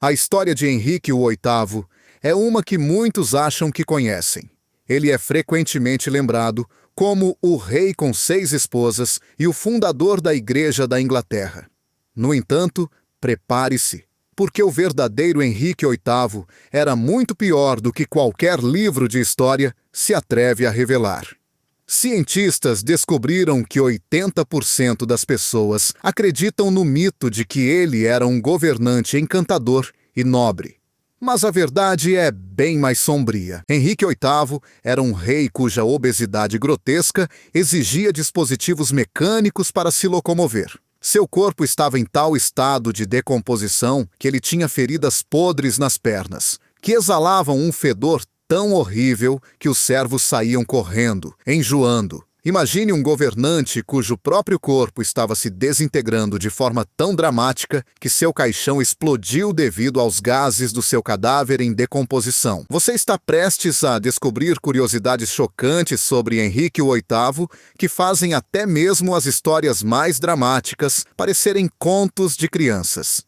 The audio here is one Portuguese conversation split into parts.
A história de Henrique VIII é uma que muitos acham que conhecem. Ele é frequentemente lembrado como o rei com 6 esposas e o fundador da Igreja da Inglaterra. No entanto, prepare-se, porque o verdadeiro Henrique VIII era muito pior do que qualquer livro de história se atreve a revelar. Cientistas descobriram que 80% das pessoas acreditam no mito de que ele era um governante encantador e nobre. Mas a verdade é bem mais sombria. Henrique VIII era um rei cuja obesidade grotesca exigia dispositivos mecânicos para se locomover. Seu corpo estava em tal estado de decomposição que ele tinha feridas podres nas pernas, que exalavam um fedor tão horrível que os servos saíam correndo, enjoando. Imagine um governante cujo próprio corpo estava se desintegrando de forma tão dramática que seu caixão explodiu devido aos gases do seu cadáver em decomposição. Você está prestes a descobrir curiosidades chocantes sobre Henrique VIII que fazem até mesmo as histórias mais dramáticas parecerem contos de crianças.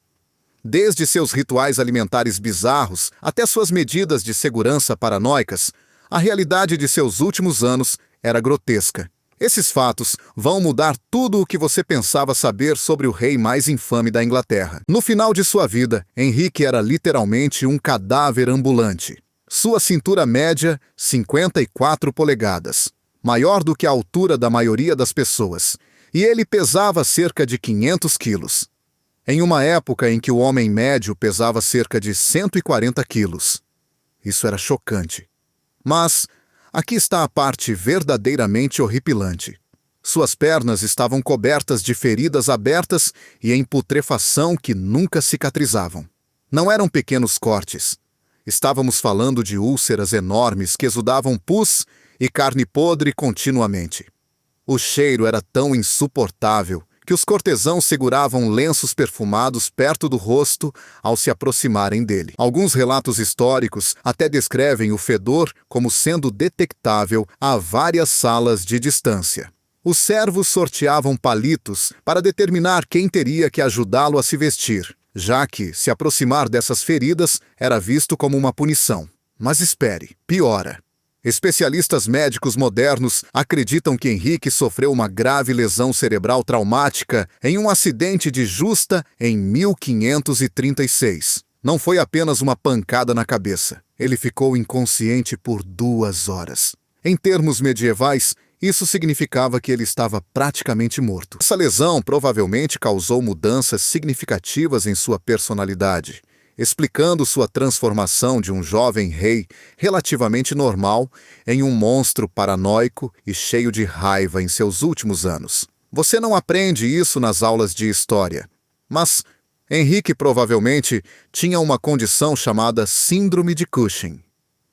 Desde seus rituais alimentares bizarros até suas medidas de segurança paranoicas, a realidade de seus últimos anos era grotesca. Esses fatos vão mudar tudo o que você pensava saber sobre o rei mais infame da Inglaterra. No final de sua vida, Henrique era literalmente um cadáver ambulante. Sua cintura média, 54 polegadas, maior do que a altura da maioria das pessoas, e ele pesava cerca de 500 quilos. Em uma época em que o homem médio pesava cerca de 140 quilos. Isso era chocante. Mas aqui está a parte verdadeiramente horripilante. Suas pernas estavam cobertas de feridas abertas e em putrefação que nunca cicatrizavam. Não eram pequenos cortes. Estávamos falando de úlceras enormes que exudavam pus e carne podre continuamente. O cheiro era tão insuportável que os cortesãos seguravam lenços perfumados perto do rosto ao se aproximarem dele. Alguns relatos históricos até descrevem o fedor como sendo detectável a várias salas de distância. Os servos sorteavam palitos para determinar quem teria que ajudá-lo a se vestir, já que se aproximar dessas feridas era visto como uma punição. Mas espere, piora. Especialistas médicos modernos acreditam que Henrique sofreu uma grave lesão cerebral traumática em um acidente de justa em 1536. Não foi apenas uma pancada na cabeça. Ele ficou inconsciente por 2 horas. Em termos medievais, isso significava que ele estava praticamente morto. Essa lesão provavelmente causou mudanças significativas em sua personalidade, explicando sua transformação de um jovem rei relativamente normal em um monstro paranoico e cheio de raiva em seus últimos anos. Você não aprende isso nas aulas de história, mas Henrique provavelmente tinha uma condição chamada Síndrome de Cushing.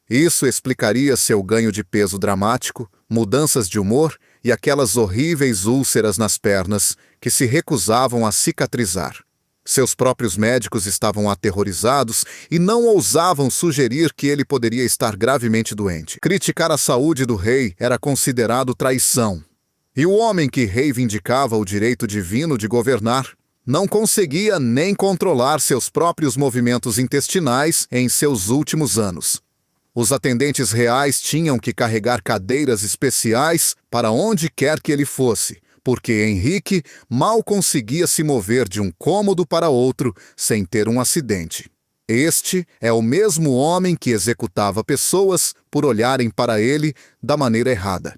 Isso explicaria seu ganho de peso dramático, mudanças de humor e aquelas horríveis úlceras nas pernas que se recusavam a cicatrizar. Seus próprios médicos estavam aterrorizados e não ousavam sugerir que ele poderia estar gravemente doente. Criticar a saúde do rei era considerado traição. E o homem que reivindicava o direito divino de governar não conseguia nem controlar seus próprios movimentos intestinais em seus últimos anos. Os atendentes reais tinham que carregar cadeiras especiais para onde quer que ele fosse, porque Henrique mal conseguia se mover de um cômodo para outro sem ter um acidente. Este é o mesmo homem que executava pessoas por olharem para ele da maneira errada.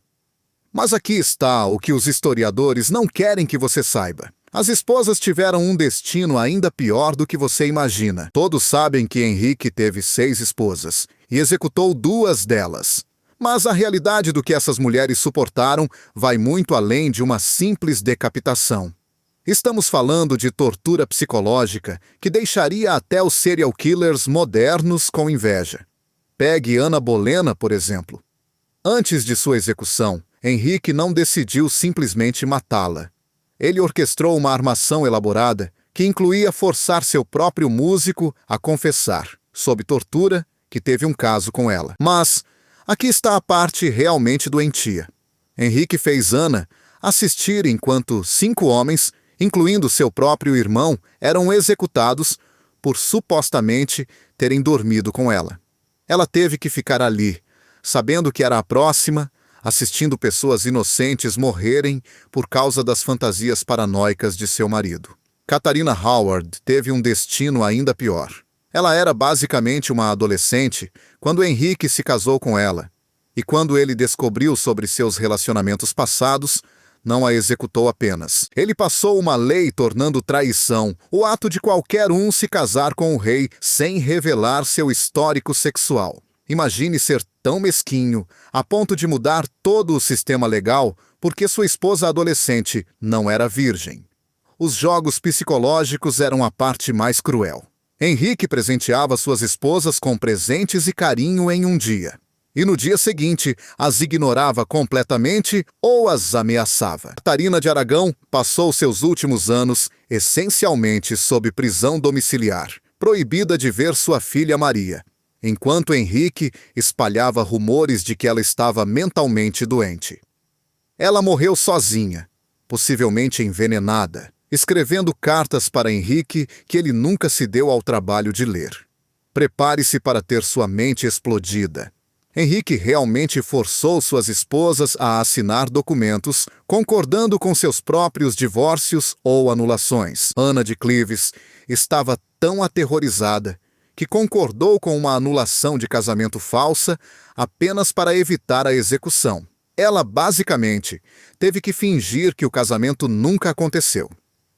Mas aqui está o que os historiadores não querem que você saiba. As esposas tiveram um destino ainda pior do que você imagina. Todos sabem que Henrique teve 6 esposas e executou 2 delas. Mas a realidade do que essas mulheres suportaram vai muito além de uma simples decapitação. Estamos falando de tortura psicológica que deixaria até os serial killers modernos com inveja. Pegue Ana Bolena, por exemplo. Antes de sua execução, Henrique não decidiu simplesmente matá-la. Ele orquestrou uma armação elaborada que incluía forçar seu próprio músico a confessar, sob tortura, que teve um caso com ela. Mas aqui está a parte realmente doentia. Henrique fez Ana assistir enquanto 5 homens, incluindo seu próprio irmão, eram executados por supostamente terem dormido com ela. Ela teve que ficar ali, sabendo que era a próxima, assistindo pessoas inocentes morrerem por causa das fantasias paranoicas de seu marido. Katharina Howard teve um destino ainda pior. Ela era basicamente uma adolescente quando Henrique se casou com ela, e quando ele descobriu sobre seus relacionamentos passados, não a executou apenas. Ele passou uma lei tornando traição o ato de qualquer um se casar com o rei sem revelar seu histórico sexual. Imagine ser tão mesquinho a ponto de mudar todo o sistema legal porque sua esposa adolescente não era virgem. Os jogos psicológicos eram a parte mais cruel. Henrique presenteava suas esposas com presentes e carinho em um dia, e no dia seguinte as ignorava completamente ou as ameaçava. Catarina de Aragão passou seus últimos anos essencialmente sob prisão domiciliar, proibida de ver sua filha Maria, enquanto Henrique espalhava rumores de que ela estava mentalmente doente. Ela morreu sozinha, possivelmente envenenada, escrevendo cartas para Henrique que ele nunca se deu ao trabalho de ler. Prepare-se para ter sua mente explodida. Henrique realmente forçou suas esposas a assinar documentos concordando com seus próprios divórcios ou anulações. Ana de Cleves estava tão aterrorizada que concordou com uma anulação de casamento falsa apenas para evitar a execução. Ela, basicamente, teve que fingir que o casamento nunca aconteceu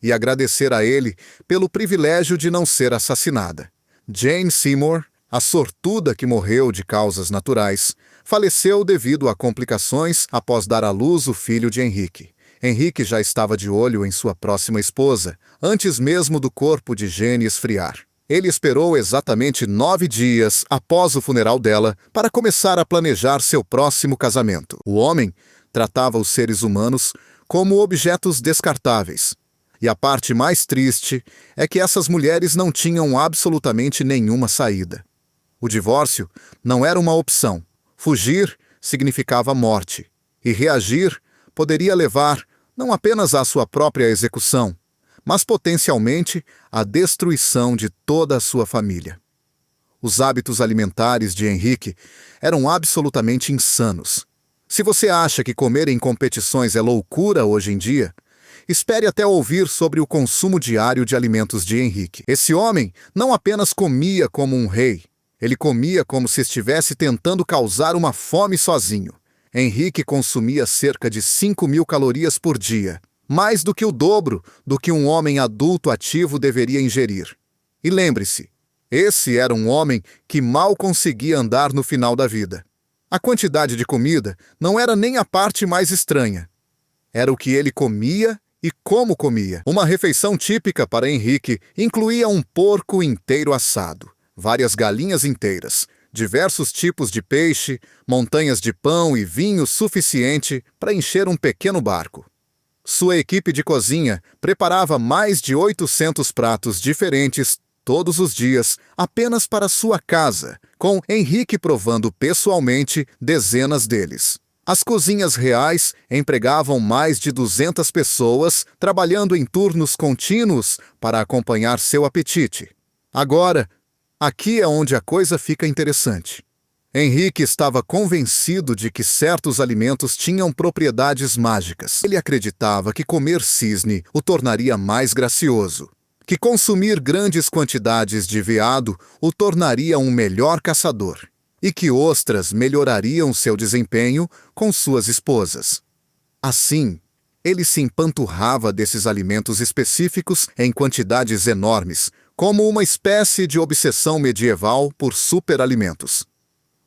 e agradecer a ele pelo privilégio de não ser assassinada. Jane Seymour, a sortuda que morreu de causas naturais, faleceu devido a complicações após dar à luz o filho de Henrique. Henrique já estava de olho em sua próxima esposa, antes mesmo do corpo de Jane esfriar. Ele esperou exatamente 9 dias após o funeral dela para começar a planejar seu próximo casamento. O homem tratava os seres humanos como objetos descartáveis. E a parte mais triste é que essas mulheres não tinham absolutamente nenhuma saída. O divórcio não era uma opção. Fugir significava morte. E reagir poderia levar não apenas à sua própria execução, mas potencialmente à destruição de toda a sua família. Os hábitos alimentares de Henrique eram absolutamente insanos. Se você acha que comer em competições é loucura hoje em dia, espere até ouvir sobre o consumo diário de alimentos de Henrique. Esse homem não apenas comia como um rei, ele comia como se estivesse tentando causar uma fome sozinho. Henrique consumia cerca de 5.000 calorias por dia, mais do que o dobro do que um homem adulto ativo deveria ingerir. E lembre-se, esse era um homem que mal conseguia andar no final da vida. A quantidade de comida não era nem a parte mais estranha. Era o que ele comia e como comia. Uma refeição típica para Henrique incluía um porco inteiro assado, várias galinhas inteiras, diversos tipos de peixe, montanhas de pão e vinho suficiente para encher um pequeno barco. Sua equipe de cozinha preparava mais de 800 pratos diferentes todos os dias apenas para sua casa, com Henrique provando pessoalmente dezenas deles. As cozinhas reais empregavam mais de 200 pessoas trabalhando em turnos contínuos para acompanhar seu apetite. Agora, aqui é onde a coisa fica interessante. Henrique estava convencido de que certos alimentos tinham propriedades mágicas. Ele acreditava que comer cisne o tornaria mais gracioso, que consumir grandes quantidades de veado o tornaria um melhor caçador, e que ostras melhorariam seu desempenho com suas esposas. Assim, ele se empanturrava desses alimentos específicos em quantidades enormes, como uma espécie de obsessão medieval por superalimentos.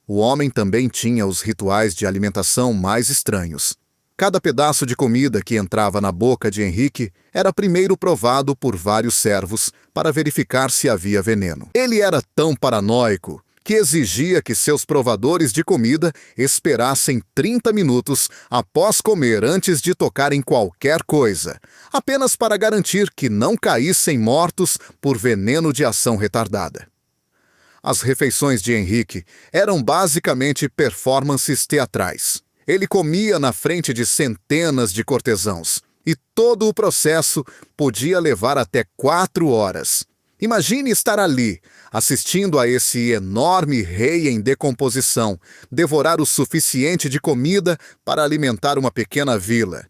O homem também tinha os rituais de alimentação mais estranhos. Cada pedaço de comida que entrava na boca de Henrique era primeiro provado por vários servos para verificar se havia veneno. Ele era tão paranoico que exigia que seus provadores de comida esperassem 30 minutos após comer antes de tocar em qualquer coisa, apenas para garantir que não caíssem mortos por veneno de ação retardada. As refeições de Henrique eram basicamente performances teatrais. Ele comia na frente de centenas de cortesãos, e todo o processo podia levar até 4 horas. Imagine estar ali, assistindo a esse enorme rei em decomposição, devorar o suficiente de comida para alimentar uma pequena vila.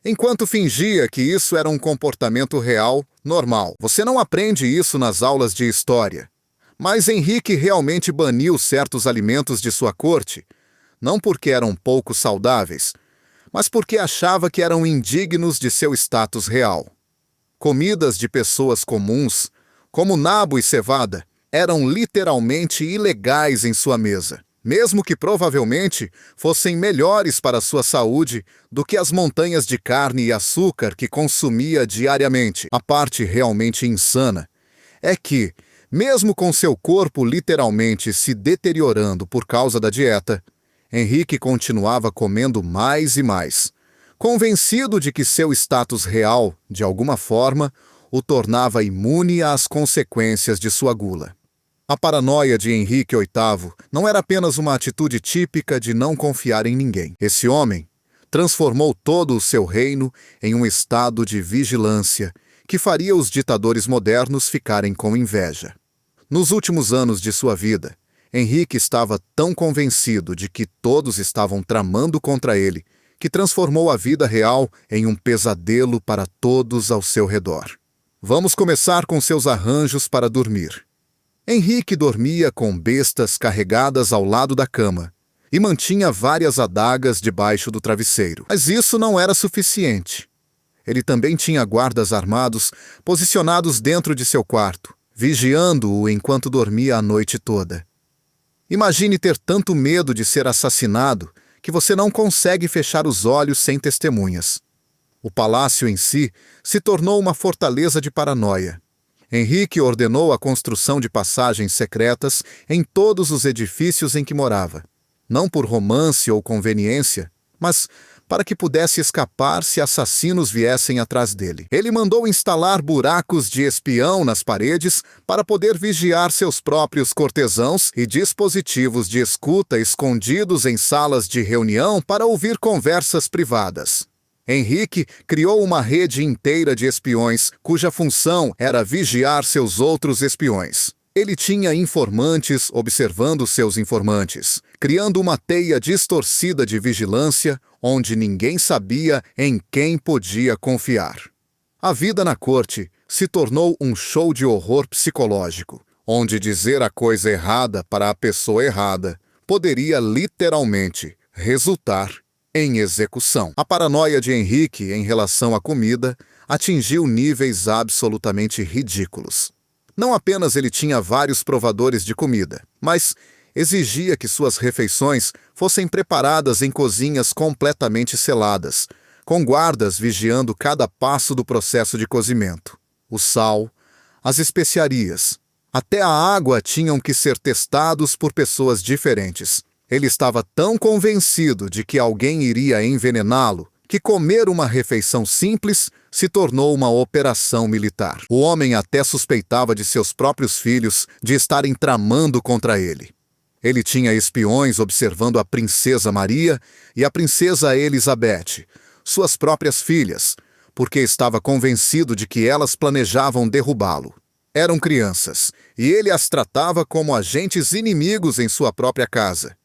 Enquanto fingia que isso era um comportamento real, normal. Você não aprende isso nas aulas de história. Mas Henrique realmente baniu certos alimentos de sua corte, não porque eram pouco saudáveis, mas porque achava que eram indignos de seu status real. Comidas de pessoas comuns, como nabo e cevada, eram literalmente ilegais em sua mesa, mesmo que provavelmente fossem melhores para sua saúde do que as montanhas de carne e açúcar que consumia diariamente. A parte realmente insana é que, mesmo com seu corpo literalmente se deteriorando por causa da dieta, Henrique continuava comendo mais e mais, convencido de que seu status real, de alguma forma, o tornava imune às consequências de sua gula. A paranoia de Henrique VIII não era apenas uma atitude típica de não confiar em ninguém. Esse homem transformou todo o seu reino em um estado de vigilância que faria os ditadores modernos ficarem com inveja. Nos últimos anos de sua vida, Henrique estava tão convencido de que todos estavam tramando contra ele, que transformou a vida real em um pesadelo para todos ao seu redor. Vamos começar com seus arranjos para dormir. Henrique dormia com bestas carregadas ao lado da cama e mantinha várias adagas debaixo do travesseiro. Mas isso não era suficiente. Ele também tinha guardas armados posicionados dentro de seu quarto, vigiando-o enquanto dormia a noite toda. Imagine ter tanto medo de ser assassinado que você não consegue fechar os olhos sem testemunhas. O palácio em si se tornou uma fortaleza de paranoia. Henrique ordenou a construção de passagens secretas em todos os edifícios em que morava. Não por romance ou conveniência, mas para que pudesse escapar se assassinos viessem atrás dele. Ele mandou instalar buracos de espião nas paredes para poder vigiar seus próprios cortesãos e dispositivos de escuta escondidos em salas de reunião para ouvir conversas privadas. Henrique criou uma rede inteira de espiões, cuja função era vigiar seus outros espiões. Ele tinha informantes observando seus informantes, criando uma teia distorcida de vigilância onde ninguém sabia em quem podia confiar. A vida na corte se tornou um show de horror psicológico, onde dizer a coisa errada para a pessoa errada poderia literalmente resultar em execução. A paranoia de Henrique em relação à comida atingiu níveis absolutamente ridículos. Não apenas ele tinha vários provadores de comida, mas exigia que suas refeições fossem preparadas em cozinhas completamente seladas, com guardas vigiando cada passo do processo de cozimento. O sal, as especiarias, até a água tinham que ser testados por pessoas diferentes. Ele estava tão convencido de que alguém iria envenená-lo que comer uma refeição simples se tornou uma operação militar. O homem até suspeitava de seus próprios filhos de estarem tramando contra ele. Ele tinha espiões observando a princesa Maria e a princesa Elizabeth, suas próprias filhas, porque estava convencido de que elas planejavam derrubá-lo. Eram crianças, e ele as tratava como agentes inimigos em sua própria casa.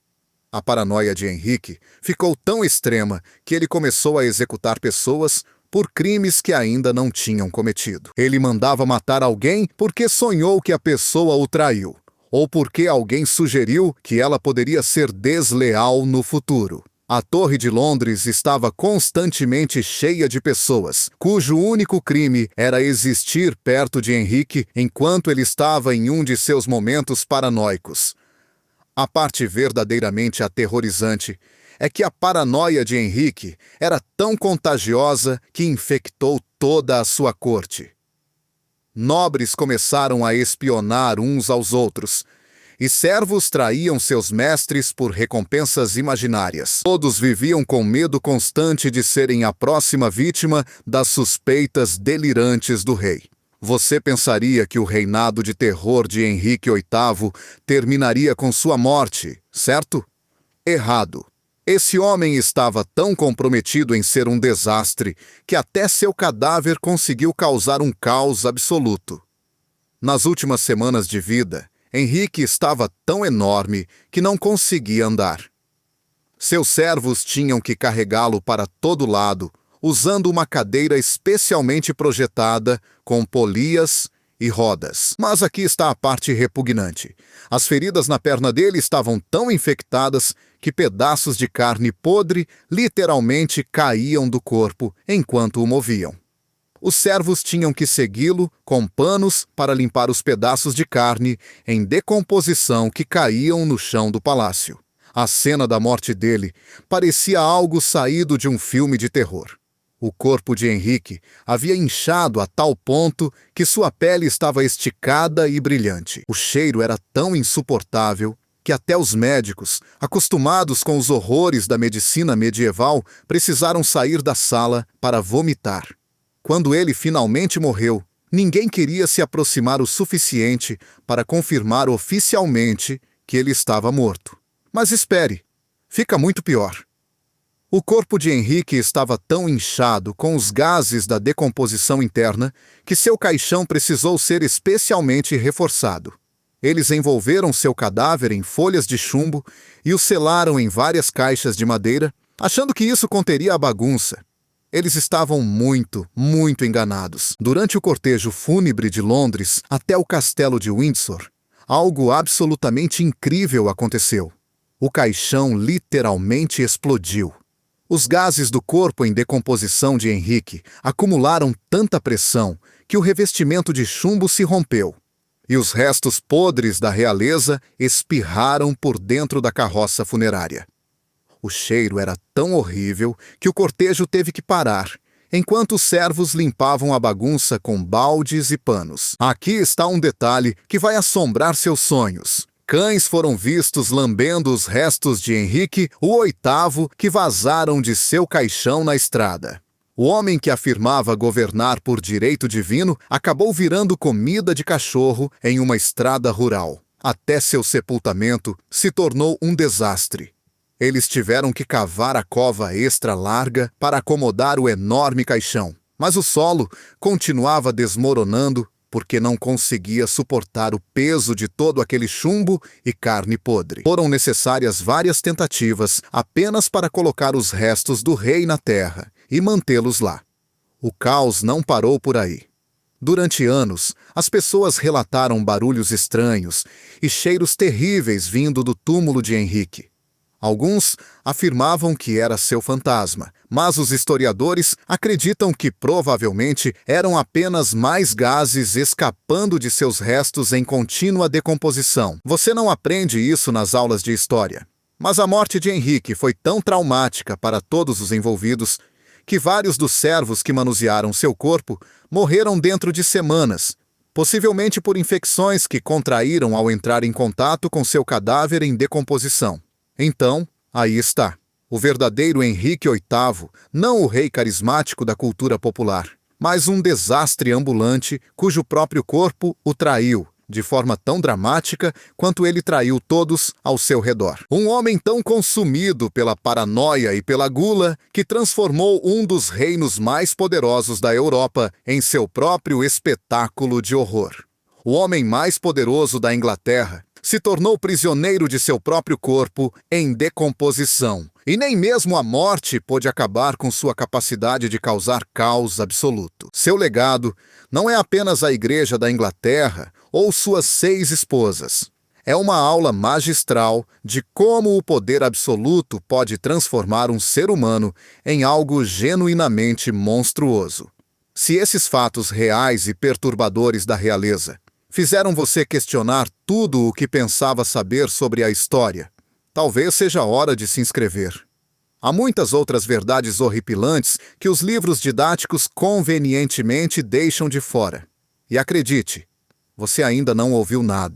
A paranoia de Henrique ficou tão extrema que ele começou a executar pessoas por crimes que ainda não tinham cometido. Ele mandava matar alguém porque sonhou que a pessoa o traiu, ou porque alguém sugeriu que ela poderia ser desleal no futuro. A Torre de Londres estava constantemente cheia de pessoas, cujo único crime era existir perto de Henrique enquanto ele estava em um de seus momentos paranoicos. A parte verdadeiramente aterrorizante é que a paranoia de Henrique era tão contagiosa que infectou toda a sua corte. Nobres começaram a espionar uns aos outros, e servos traíam seus mestres por recompensas imaginárias. Todos viviam com medo constante de serem a próxima vítima das suspeitas delirantes do rei. Você pensaria que o reinado de terror de Henrique VIII terminaria com sua morte, certo? Errado. Esse homem estava tão comprometido em ser um desastre que até seu cadáver conseguiu causar um caos absoluto. Nas últimas semanas de vida, Henrique estava tão enorme que não conseguia andar. Seus servos tinham que carregá-lo para todo lado, usando uma cadeira especialmente projetada com polias e rodas. Mas aqui está a parte repugnante. As feridas na perna dele estavam tão infectadas que pedaços de carne podre literalmente caíam do corpo enquanto o moviam. Os servos tinham que segui-lo com panos para limpar os pedaços de carne em decomposição que caíam no chão do palácio. A cena da morte dele parecia algo saído de um filme de terror. O corpo de Henrique havia inchado a tal ponto que sua pele estava esticada e brilhante. O cheiro era tão insuportável que até os médicos, acostumados com os horrores da medicina medieval, precisaram sair da sala para vomitar. Quando ele finalmente morreu, ninguém queria se aproximar o suficiente para confirmar oficialmente que ele estava morto. Mas espere, fica muito pior. O corpo de Henrique estava tão inchado com os gases da decomposição interna que seu caixão precisou ser especialmente reforçado. Eles envolveram seu cadáver em folhas de chumbo e o selaram em várias caixas de madeira, achando que isso conteria a bagunça. Eles estavam muito enganados. Durante o cortejo fúnebre de Londres até o castelo de Windsor, algo absolutamente incrível aconteceu. O caixão literalmente explodiu. Os gases do corpo em decomposição de Henrique acumularam tanta pressão que o revestimento de chumbo se rompeu, e os restos podres da realeza espirraram por dentro da carroça funerária. O cheiro era tão horrível que o cortejo teve que parar, enquanto os servos limpavam a bagunça com baldes e panos. Aqui está um detalhe que vai assombrar seus sonhos. Cães foram vistos lambendo os restos de Henrique VIII que vazaram de seu caixão na estrada. O homem que afirmava governar por direito divino acabou virando comida de cachorro em uma estrada rural. Até seu sepultamento se tornou um desastre. Eles tiveram que cavar a cova extra larga para acomodar o enorme caixão, mas o solo continuava desmoronando porque não conseguia suportar o peso de todo aquele chumbo e carne podre. Foram necessárias várias tentativas apenas para colocar os restos do rei na terra e mantê-los lá. O caos não parou por aí. Durante anos, as pessoas relataram barulhos estranhos e cheiros terríveis vindo do túmulo de Henrique. Alguns afirmavam que era seu fantasma, mas os historiadores acreditam que provavelmente eram apenas mais gases escapando de seus restos em contínua decomposição. Você não aprende isso nas aulas de história. Mas a morte de Henrique foi tão traumática para todos os envolvidos que vários dos servos que manusearam seu corpo morreram dentro de semanas, possivelmente por infecções que contraíram ao entrar em contato com seu cadáver em decomposição. Então, aí está, o verdadeiro Henrique VIII, não o rei carismático da cultura popular, mas um desastre ambulante cujo próprio corpo o traiu, de forma tão dramática quanto ele traiu todos ao seu redor. Um homem tão consumido pela paranoia e pela gula que transformou um dos reinos mais poderosos da Europa em seu próprio espetáculo de horror. O homem mais poderoso da Inglaterra se tornou prisioneiro de seu próprio corpo em decomposição, e nem mesmo a morte pôde acabar com sua capacidade de causar caos absoluto. Seu legado não é apenas a Igreja da Inglaterra ou suas 6 esposas. É uma aula magistral de como o poder absoluto pode transformar um ser humano em algo genuinamente monstruoso. Se esses fatos reais e perturbadores da realeza fizeram você questionar tudo o que pensava saber sobre a história, talvez seja a hora de se inscrever. Há muitas outras verdades horripilantes que os livros didáticos convenientemente deixam de fora. E acredite, você ainda não ouviu nada.